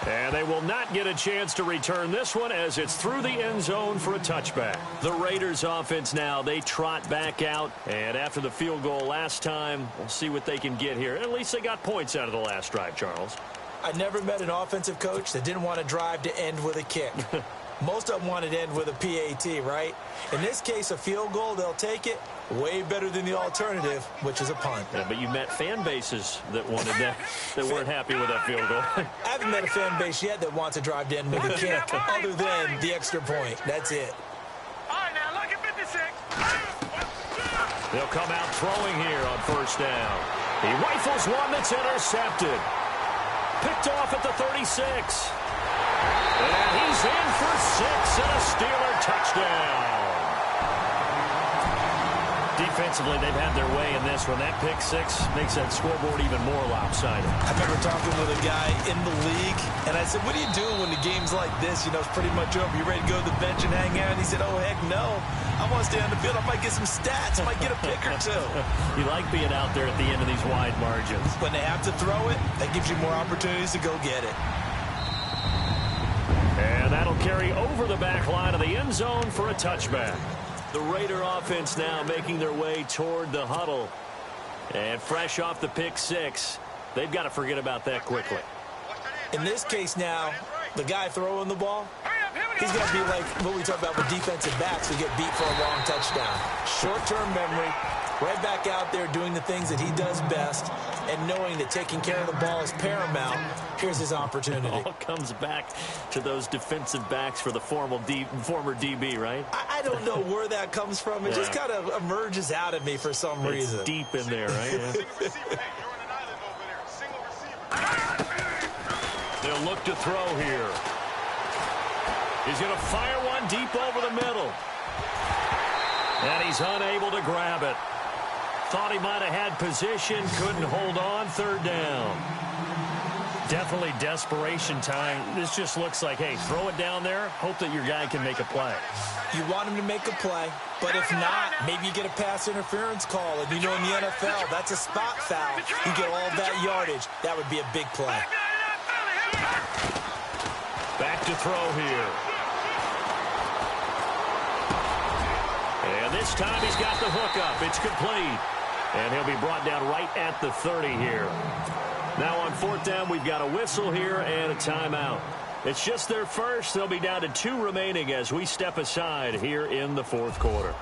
And they will not get a chance to return this one as it's through the end zone for a touchback. The Raiders offense now, they trot back out. And after the field goal last time, we'll see what they can get here. At least they got points out of the last drive, Charles. I never met an offensive coach that didn't want to drive to end with a kick. Most of them wanted to end with a PAT, right? In this case, a field goal, they'll take it. Way better than the alternative, which is a punt. Yeah, but you met fan bases that wanted that, that weren't happy with that field goal. I haven't met a fan base yet that wants to drive to end with a kick, other than the extra point. That's it. All right, now look at 56. They'll come out throwing here on first down. He rifles one that's intercepted. Picked off at the 36. And he's in for 6 and a Steeler touchdown. Defensively, they've had their way in this one. That pick 6 makes that scoreboard even more lopsided. I remember talking with a guy in the league, and I said, what do you do when the game's like this? You know, it's pretty much over. You ready to go to the bench and hang out? And he said, oh, heck no. I want to stay on the field. I might get some stats. I might get a pick or two. You like being out there at the end of these wide margins. When they have to throw it, that gives you more opportunities to go get it. And that'll carry over the back line of the end zone for a touchback. The Raider offense now making their way toward the huddle. And fresh off the pick 6, they've got to forget about that quickly. In this case now, the guy throwing the ball, he's got to be like what we talk about with defensive backs who get beat for a long touchdown. Short-term memory, right back out there doing the things that he does best, and knowing that taking care of the ball is paramount. Here's his opportunity. It all comes back to those defensive backs for the former DB, right? I don't know where that comes from. It just kind of emerges out of me for some reason. It's deep in there, right? Yeah. They'll look to throw here. He's going to fire one deep over the middle. And he's unable to grab it. Thought he might have had position, couldn't hold on. Third down. Definitely desperation time. This just looks like, hey, throw it down there, hope that your guy can make a play. You want him to make a play, but if not, maybe you get a pass interference call. And you know in the NFL, that's a spot foul. You get all that yardage. That would be a big play. Back to throw here. And this time he's got the hook up. It's complete. And he'll be brought down right at the 30 here. Now on fourth down, we've got a whistle here and a timeout. It's just their first. They'll be down to 2 remaining as we step aside here in the fourth quarter.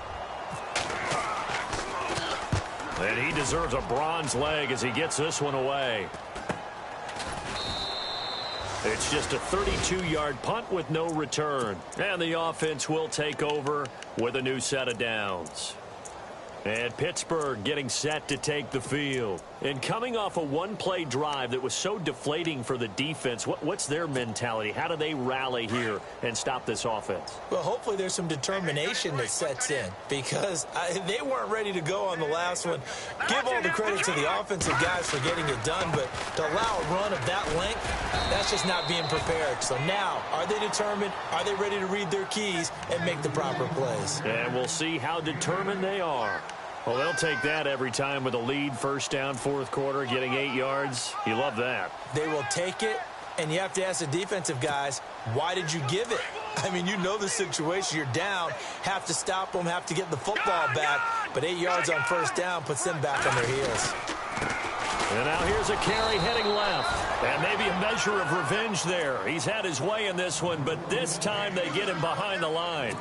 And he deserves a bronze leg as he gets this one away. It's just a 32-yard punt with no return. And the offense will take over with a new set of downs. And Pittsburgh getting set to take the field. And coming off a one-play drive that was so deflating for the defense, what's their mentality? How do they rally here and stop this offense? Well, hopefully there's some determination that sets in because they weren't ready to go on the last one. Give all the credit to the offensive guys for getting it done, but to allow a run of that length, that's just not being prepared. So now, are they determined? Are they ready to read their keys and make the proper plays? And we'll see how determined they are. Well, they'll take that every time with a lead. First down, fourth quarter, getting 8 yards. You love that. They will take it, and you have to ask the defensive guys, why did you give it? I mean, you know the situation. You're down, have to stop them, have to get the football back. But 8 yards on first down puts them back on their heels. And now here's a carry heading left. And maybe a measure of revenge there. He's had his way in this one, but this time they get him behind the line.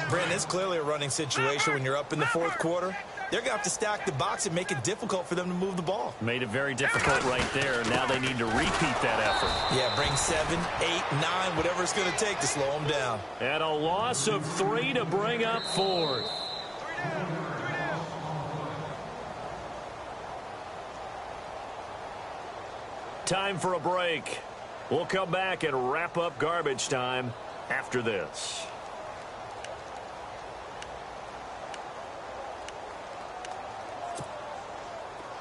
Brandon, it's clearly a running situation when you're up in the fourth quarter. They're going to have to stack the box and make it difficult for them to move the ball. Made it very difficult right there. Now they need to repeat that effort. Yeah, bring 7, 8, 9, whatever it's going to take to slow them down. And a loss of 3 to bring up fourth. Time for a break. We'll come back and wrap up garbage time after this.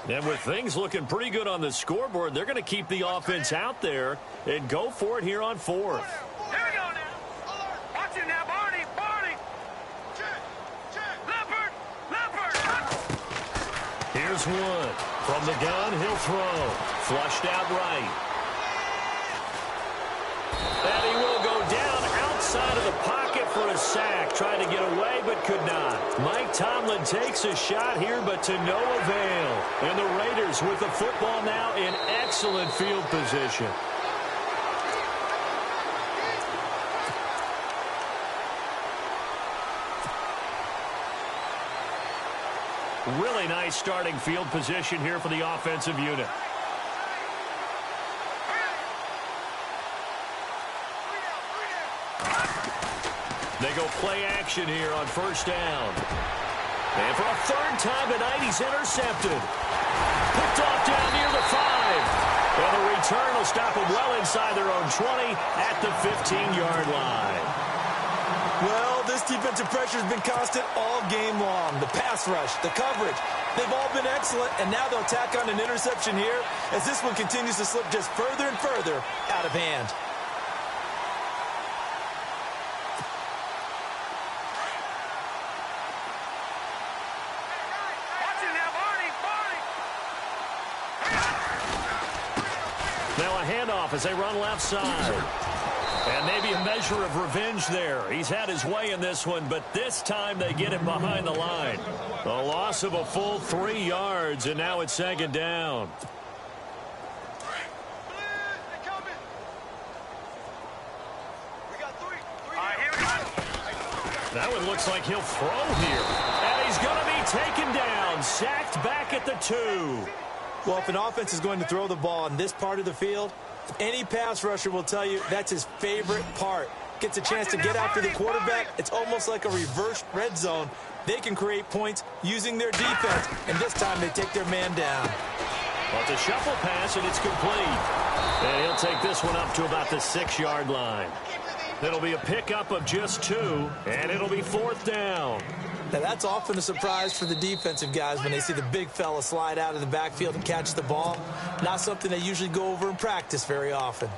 And with things looking pretty good on the scoreboard, they're going to keep the offense out there and go for it here on fourth. Here we go now. Watch it now, Barney. Barney. Leopard. Leopard. Here's Wood. From the gun, he'll throw. Flushed out right. And he will go down outside of the pocket for a sack. Tried to get away, but could not. Mike Tomlin takes a shot here, but to no avail. And the Raiders with the football now in excellent field position. Really nice starting field position here for the offensive unit. They go play action here on first down. And for a third time tonight, he's intercepted. Picked off down near the 5. And the return will stop him well inside their own 20 at the 15-yard line. Well, this defensive pressure has been constant all game long. The pass rush, the coverage, they've all been excellent, and now they'll tack on an interception here as this one continues to slip just further and further out of hand. Now a handoff as they run left side. And maybe a measure of revenge there. He's had his way in this one, but this time they get him behind the line. A loss of a full 3 yards, and now it's second down. That one looks like he'll throw here. And he's going to be taken down, sacked back at the 2. Well, if an offense is going to throw the ball in this part of the field, any pass rusher will tell you that's his favorite part. Gets a chance to get after the quarterback. It's almost like a reverse red zone. They can create points using their defense, and this time they take their man down. Well, it's a shuffle pass, and it's complete. And he'll take this one up to about the 6-yard line. It'll be a pickup of just 2, and it'll be 4th down. Now, that's often a surprise for the defensive guys when they see the big fella slide out of the backfield and catch the ball. Not something they usually go over in practice very often.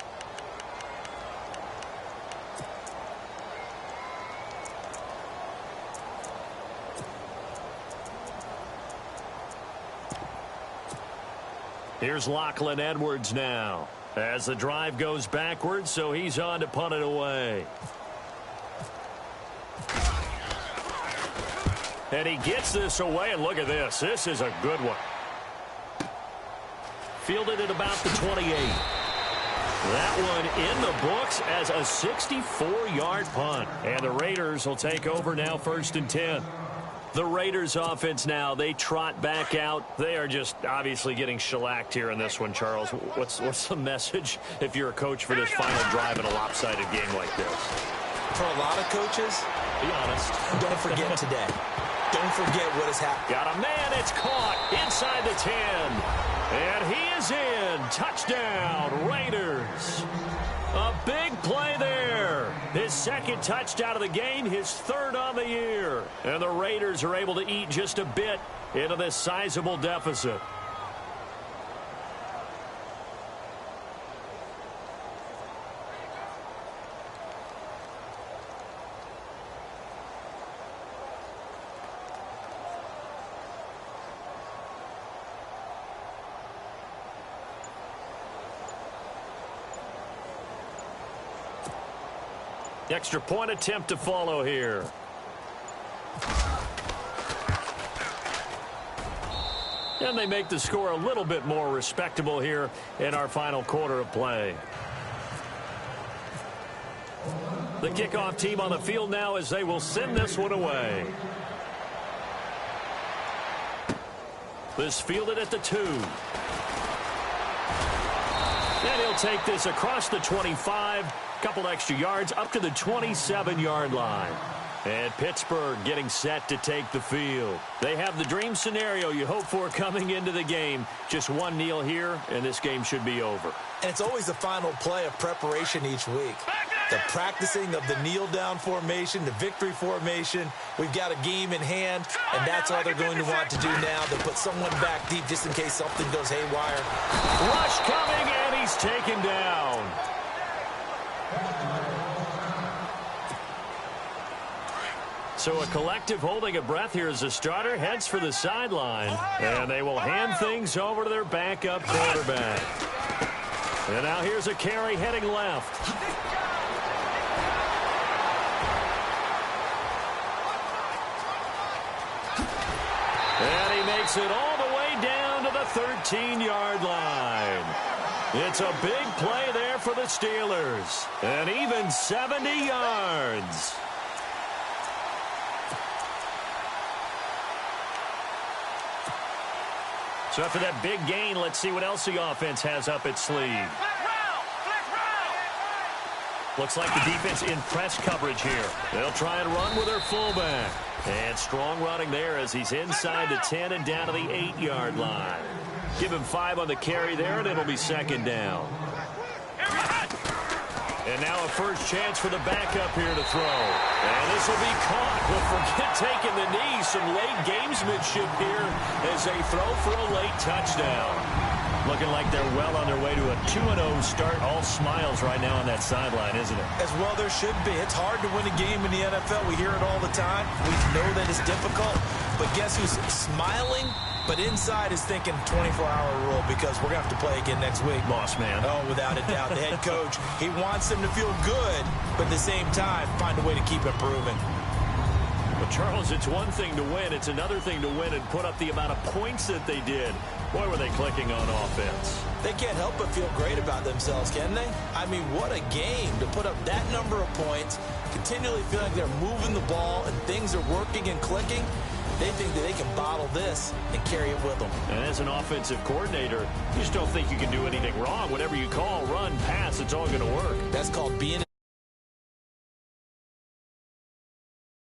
Here's Lachlan Edwards now as the drive goes backwards, so he's on to punt it away. And he gets this away, and look at this. This is a good one. Fielded at about the 28. That one in the books as a 64-yard punt. And the Raiders will take over now, 1st and 10. The Raiders offense now, they trot back out. They are just obviously getting shellacked here in this one, Charles. What's the message if you're a coach for this final drive in a lopsided game like this? For a lot of coaches, be honest, don't forget today. Don't forget what has happened. Got a man, it's caught inside the 10. And he is in. Touchdown, Raiders. A big play there. His 2nd touchdown of the game, his 3rd on the year. And the Raiders are able to eat just a bit into this sizable deficit. Extra point attempt to follow here. And they make the score a little bit more respectable here in our final quarter of play. The kickoff team on the field now as they will send this one away. This fielded at the 2. And he'll take this across the 25. Couple extra yards up to the 27-yard line. And Pittsburgh getting set to take the field. They have the dream scenario you hope for coming into the game. Just one kneel here, and this game should be over. And it's always the final play of preparation each week. The practicing of the kneel-down formation, the victory formation. We've got a game in hand, and that's all they're going to want to do now. They'll put someone back deep just in case something goes haywire. Rush coming, and he's taken down. So a collective holding of breath here as the starter heads for the sideline. And they will hand things over to their backup quarterback. And now here's a carry heading left. And he makes it all the way down to the 13-yard line. It's a big play there for the Steelers. And even 70 yards. So after that big gain, let's see what else the offense has up its sleeve. Looks like the defense in press coverage here. They'll try and run with their fullback. And strong running there as he's inside the 10 and down to the 8-yard line. Give him 5 on the carry there, and it'll be 2nd down. And now a first chance for the backup here to throw. And this will be caught. But forget taking the knee. Some late gamesmanship here as they throw for a late touchdown. Looking like they're well on their way to a 2-0 start. All smiles right now on that sideline, isn't it? As well there should be. It's hard to win a game in the NFL. We hear it all the time. We know that it's difficult. But guess who's smiling? But inside is thinking 24-hour rule because we're going to have to play again next week. Boss man. Oh, without a doubt. The head coach, he wants them to feel good, but at the same time, find a way to keep improving. Well, Charles, it's one thing to win. It's another thing to win and put up the amount of points that they did. Boy, were they clicking on offense. They can't help but feel great about themselves, can they? I mean, what a game to put up that number of points, continually feel like they're moving the ball and things are working and clicking. they think that they can bottle this and carry it with them. And as an offensive coordinator, you just don't think you can do anything wrong. Whatever you call, run, pass, it's all going to work. That's called being